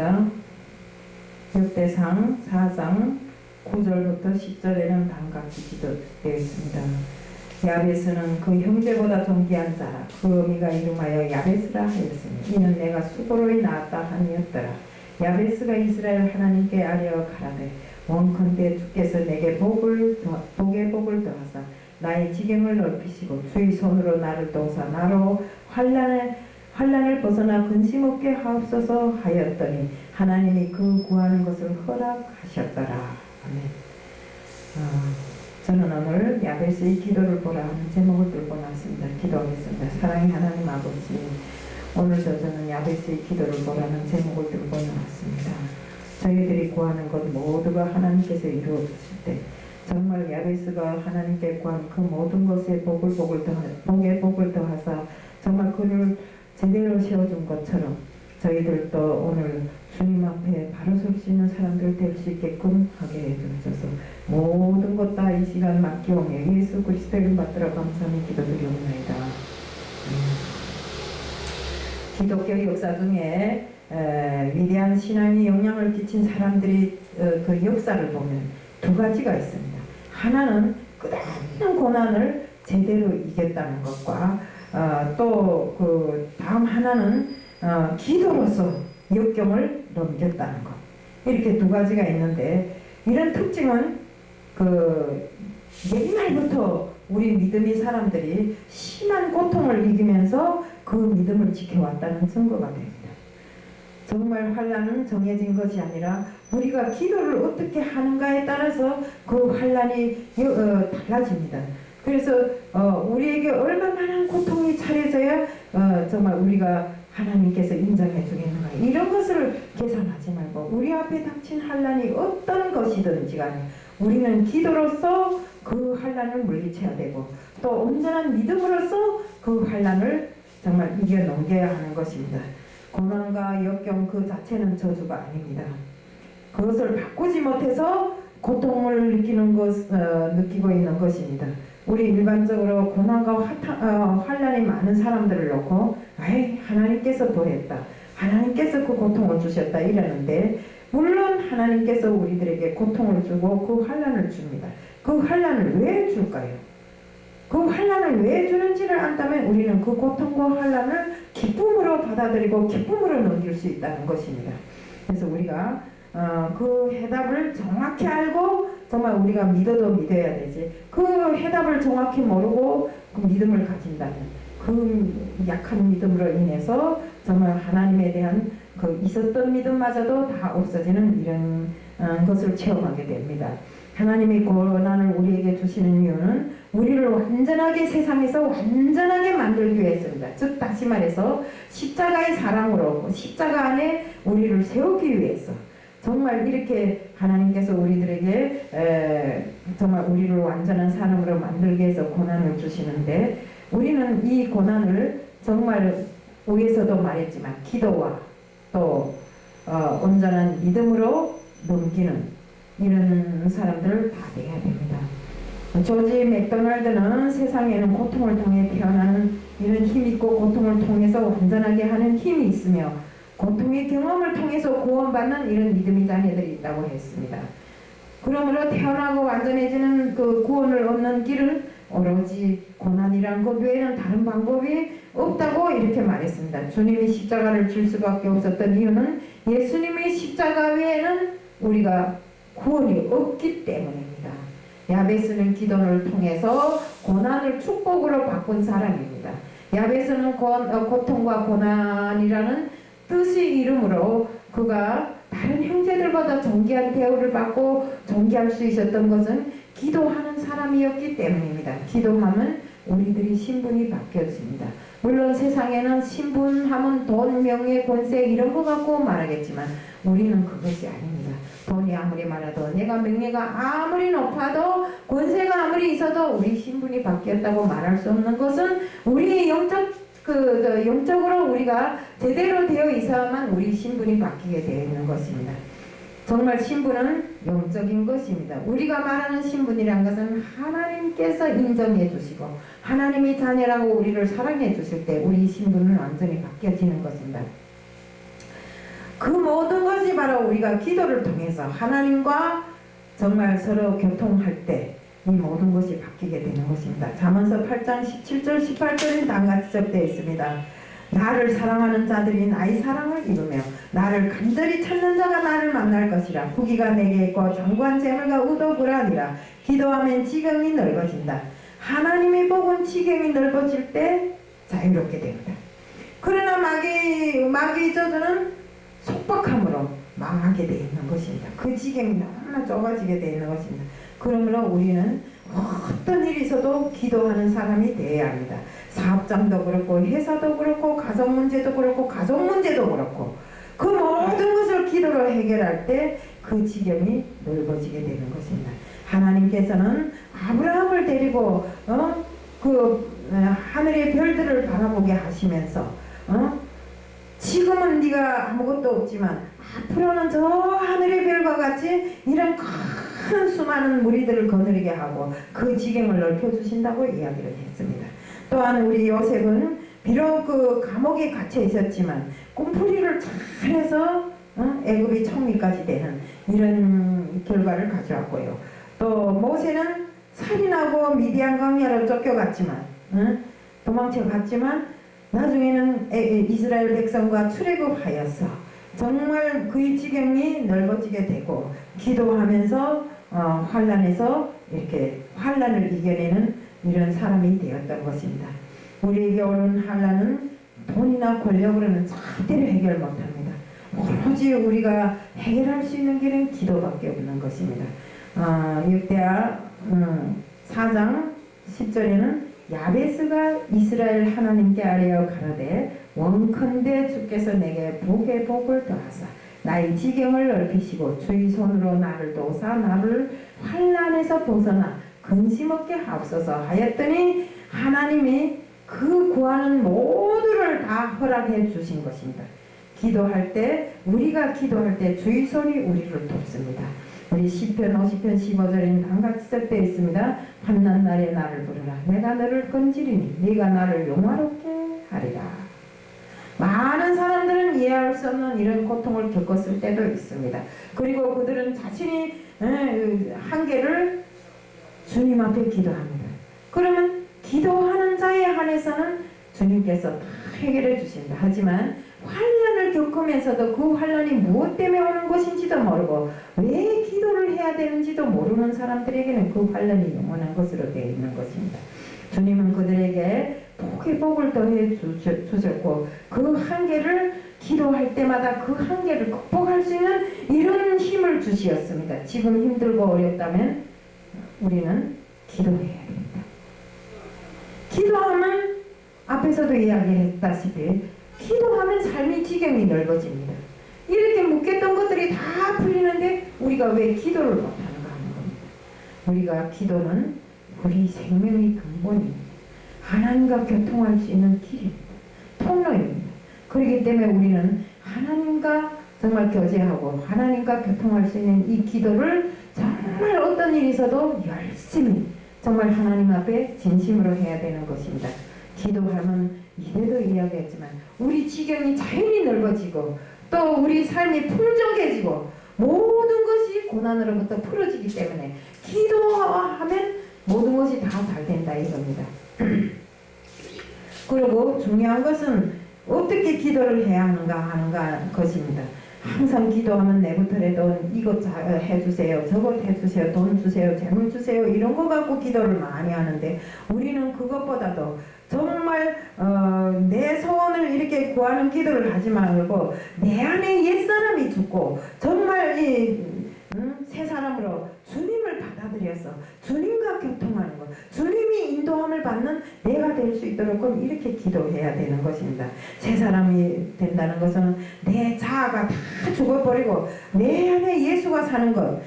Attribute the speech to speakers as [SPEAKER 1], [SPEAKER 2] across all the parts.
[SPEAKER 1] 있습니다. 역대상 4장 9절부터 10절에는 반갑게 기도되어 있습니다. 야베스는 그 형제보다 존귀한 자라. 그 어미가 이름하여 야베스라 하였으니 이는 내가 수고로이 낳았다 함이었더라. 야베스가 이스라엘 하나님께 아뢰어 가라되 원컨대 주께서 내게 복에 복을 더하사 나의 지경을 넓히시고 주의 손으로 나를 도우사 나로 환난을 벗어나 근심 없게 하옵소서 하였더니 하나님이 그 구하는 것을 허락하셨더라. 아멘. 저는 오늘 야베스의 기도를 보라 하는 제목을 들고 나왔습니다. 기도하겠습니다. 사랑의 하나님 아버지, 오늘도 저는 야베스의 기도를 보라는 제목을 들고 나왔습니다. 저희들이 구하는 것 모두가 하나님께서 이루어 주실 때 정말 야베스가 하나님께 구한 그 모든 것에 복에 복을 더하사 정말 그를 제대로 세워준 것처럼 저희들도 오늘 주님 앞에 바로 설 수 있는 사람들 될 수 있게끔 하게 해주셔서 모든 것 다 이 시간 맡기오며 예수 그리스도의 이름 받들어 감사하며 기도드리옵나이다. 기독교 역사 중에 위대한 신앙이 영향을 끼친 사람들이 그 역사를 보면 두 가지가 있습니다. 하나는 끝없는 고난을 제대로 이겼다는 것과 또 그 다음 하나는 기도로서 역경을 넘겼다는 것. 이렇게 두 가지가 있는데 이런 특징은 그 옛날부터 우리 믿음의 사람들이 심한 고통을 이기면서 그 믿음을 지켜왔다는 증거가 됩니다. 정말 환난은 정해진 것이 아니라 우리가 기도를 어떻게 하는가에 따라서 그 환난이 달라집니다. 그래서 우리에게 얼마나 고통이 차려져야 정말 우리가 하나님께서 인정해 주겠는가, 이런 것을 계산하지 말고 우리 앞에 닥친 환난이 어떤 것이든지 간에 우리는 기도로서 그 환난을 물리쳐야 되고 또 온전한 믿음으로써 그 환난을 정말 이겨 넘겨야 하는 것입니다. 고난과 역경 그 자체는 저주가 아닙니다. 그것을 바꾸지 못해서 고통을 느끼고 있는 것입니다. 우리 일반적으로 고난과 환난이 많은 사람들을 놓고 하나님께서 보냈다, 하나님께서 그 고통을 주셨다 이러는데, 물론 하나님께서 우리들에게 고통을 주고 그 환난을 줍니다. 그 환난을 왜 줄까요? 그 환난을 왜 주는지를 안다면 우리는 그 고통과 환난을 기쁨으로 받아들이고 기쁨으로 넘길 수 있다는 것입니다. 그래서 우리가 그 해답을 정확히 알고 정말 우리가 믿어도 믿어야 되지, 그 해답을 정확히 모르고 그 믿음을 가진다면 그 약한 믿음으로 인해서 정말 하나님에 대한 그 있었던 믿음마저도 다 없어지는 이런 것을 체험하게 됩니다. 하나님이 고난을 우리에게 주시는 이유는 우리를 완전하게 세상에서 완전하게 만들기 위해서입니다. 즉 다시 말해서 십자가의 사랑으로 십자가 안에 우리를 세우기 위해서, 정말 이렇게 하나님께서 우리들에게 정말 우리를 완전한 사람으로 만들기 위해서 고난을 주시는데, 우리는 이 고난을 정말 위에서도 말했지만 기도와 또 온전한 믿음으로 넘기는 이런 사람들 다 되어야 됩니다. 조지 맥도날드는 세상에는 고통을 통해 태어나는 이런 힘이 있고 고통을 통해서 완전하게 하는 힘이 있으며 고통의 경험을 통해서 구원받는 이런 믿음의 자녀들이 있다고 했습니다. 그러므로 태어나고 완전해지는 그 구원을 얻는 길은 오로지 고난이란 것 외에는 다른 방법이 없다고 이렇게 말했습니다. 주님이 십자가를 질 수밖에 없었던 이유는 예수님의 십자가 외에는 우리가 구원이 없기 때문입니다. 야베스는 기도를 통해서 고난을 축복으로 바꾼 사람입니다. 야베스는 고통과 고난이라는 뜻의 이름으로 그가 다른 형제들보다 존귀한 대우를 받고 존귀할 수 있었던 것은 기도하는 사람이었기 때문입니다. 기도하면 우리들이 신분이 바뀌어집니다. 물론 세상에는 신분하면 돈, 명예, 권세 이런 거 갖고 말하겠지만 우리는 그것이 아닙니다. 돈이 아무리 많아도, 내가 명예가 아무리 높아도, 권세가 아무리 있어도 우리 신분이 바뀌었다고 말할 수 없는 것은 우리의 영적으로 우리가 제대로 되어 있어야만 우리 신분이 바뀌게 되어 있는 것입니다. 정말 신분은 영적인 것입니다. 우리가 말하는 신분이란 것은 하나님께서 인정해 주시고 하나님이 자녀라고 우리를 사랑해 주실 때 우리 신분은 완전히 바뀌어지는 것입니다. 그 모든 것을 바로 우리가 기도를 통해서 하나님과 정말 서로 교통할 때 이 모든 것이 바뀌게 되는 것입니다. 잠언서 8장 17절 18절은 다음같이 적되어 있습니다. 나를 사랑하는 자들이 나의 사랑을 이루며 나를 간절히 찾는 자가 나를 만날 것이라. 부귀가 내게 있고 장구한 재물과 의도불하니라. 기도하면 지경이 넓어진다. 하나님의 복은 지경이 넓어질 때 자유롭게 됩니다. 그러나 마귀의 저주는 속박함으로 망하게 되어 있는 것입니다. 그 지경이 너무나 좁아지게 되어 있는 것입니다. 그러므로 우리는 어떤 일이 있어도 기도하는 사람이 되어야 합니다. 사업장도 그렇고 회사도 그렇고 가정 문제도 그렇고 가족 문제도 그렇고 그 모든 것을 기도로 해결할 때 그 지경이 넓어지게 되는 것입니다. 하나님께서는 아브라함을 데리고 하늘의 별들을 바라보게 하시면서 지금은 네가 아무것도 없지만 앞으로는 저 하늘의 별과 같이 이런 큰 수많은 무리들을 거느리게 하고 그 지경을 넓혀주신다고 이야기를 했습니다. 또한 우리 요셉은 비록 그 감옥에 갇혀 있었지만 꿈풀이를 잘해서 애굽이 총리까지 되는 이런 결과를 가져왔고요. 또 모세는 살인하고 미디안 광야로 쫓겨갔지만 도망쳐갔지만 나중에는 이스라엘 백성과 출애굽하여서 정말 그의 지경이 넓어지게 되고 기도하면서 환난에서 이렇게 환난을 이겨내는 이런 사람이 되었던 것입니다. 우리에게 오는 환난은 돈이나 권력으로는 절대로 해결 못합니다. 오로지 우리가 해결할 수 있는 길은 기도밖에 없는 것입니다. 역대하 4장 10절에는 야베스가 이스라엘 하나님께 아뢰어 가로되 원컨대 주께서 내게 복에 복을 더하사 나의 지경을 넓히시고 주의 손으로 나를 도우사 나를 환난에서 벗어나 근심 없게 하옵소서 하였더니 하나님이 그 구하는 모두를 다 허락해 주신 것입니다. 기도할 때 우리가 기도할 때 주의 손이 우리를 돕습니다. 우리 시편 50편 15절에는 다음같이 적되어 있습니다. 환난 날에 나를 부르라. 내가 너를 건지리니 네가 나를 용화롭게 하리라. 많은 사람들은 이해할 수 없는 이런 고통을 겪었을 때도 있습니다. 그리고 그들은 자신이 한계를 주님 앞에 기도합니다. 그러면 기도하는 자에 한해서는 주님께서 다 해결해 주신다. 하지만 환난을 겪으면서도 그 환난이 무엇 때문에 오는 것인지도 모르고 왜 기도를 해야 되는지도 모르는 사람들에게는 그 환난이 영원한 것으로 되어 있는 것입니다. 주님은 그들에게 복의 복을 더해 주셨고 그 한계를 기도할 때마다 그 한계를 극복할 수 있는 이런 힘을 주시었습니다. 지금 힘들고 어렵다면 우리는 기도해야 됩니다. 기도하면 앞에서도 이야기했다시피 기도하면 삶의 지경이 넓어집니다. 이렇게 묶였던 것들이 다 풀리는데 우리가 왜 기도를 못하는가 하는 겁니다. 우리가 기도는 우리 생명의 근본입니다. 하나님과 교통할 수 있는 길입니다. 통로입니다. 그렇기 때문에 우리는 하나님과 정말 교제하고 하나님과 교통할 수 있는 이 기도를 정말 어떤 일이 있어도 열심히 정말 하나님 앞에 진심으로 해야 되는 것입니다. 기도하면 이래도 이야기했지만 우리 지경이 자연히 넓어지고 또 우리 삶이 풍족해지고 모든 것이 고난으로부터 풀어지기 때문에 기도하면 모든 것이 다 잘 된다 이겁니다. 그리고 중요한 것은 어떻게 기도를 해야 하는가 것입니다. 항상 기도하면 내부터라도 이것 해주세요, 저것 해주세요, 돈 주세요, 재물 주세요 이런 거 갖고 기도를 많이 하는데 우리는 그것보다도 정말 내 소원을 이렇게 구하는 기도를 하지 말고 내 안에 옛사람이 죽고 정말 새 사람으로 주님을 받아들여서 주님과 교통하는 것, 주님이 인도함을 받는 내가 될 수 있도록 이렇게 기도해야 되는 것입니다. 새 사람이 된다는 것은 내 자아가 다 죽어버리고 내 안에 예수가 사는 것,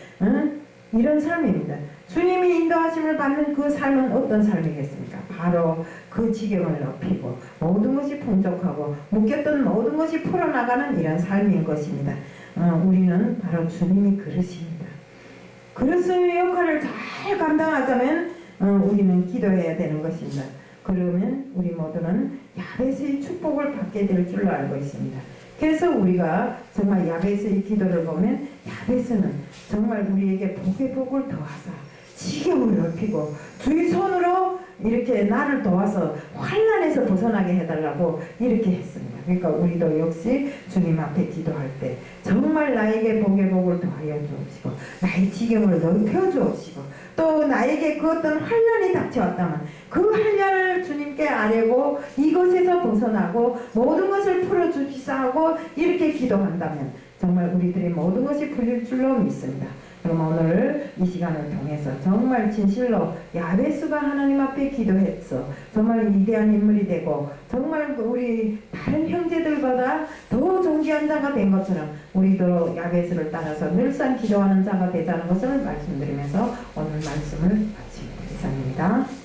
[SPEAKER 1] 이런 삶입니다. 주님이 인도하심을 받는 그 삶은 어떤 삶이겠습니까? 바로 그 지경을 높이고 모든 것이 풍족하고 묶였던 모든 것이 풀어나가는 이런 삶인 것입니다. 우리는 바로 주님이 그릇입니다. 그릇의 역할을 잘 감당하자면 우리는 기도해야 되는 것입니다. 그러면 우리 모두는 야베스의 축복을 받게 될 줄로 알고 있습니다. 그래서 우리가 정말 야베스의 기도를 보면 야베스는 정말 우리에게 복의 복을 더하사 지경을 넓히고 주의 손으로 이렇게 나를 도와서 환난에서 벗어나게 해달라고 이렇게 했습니다. 그러니까 우리도 역시 주님 앞에 기도할 때 정말 나에게 복의 복을 더하여 주옵시고 나의 지경을 넓혀 주옵시고 또 나에게 그 어떤 환난이 닥쳐왔다면 그 환난을 주님께 아뢰고 이것에서 벗어나고 모든 것을 풀어주시사 하고 이렇게 기도한다면 정말 우리들의 모든 것이 풀릴 줄로 믿습니다. 그럼 오늘 이 시간을 통해서 정말 진실로 야베스가 하나님 앞에 기도했어 정말 위대한 인물이 되고 정말 우리 다른 형제들보다 더 존귀한 자가 된 것처럼 우리도 야베스를 따라서 늘상 기도하는 자가 되자는 것을 말씀드리면서 오늘 말씀을 마칩니다. 이상입니다.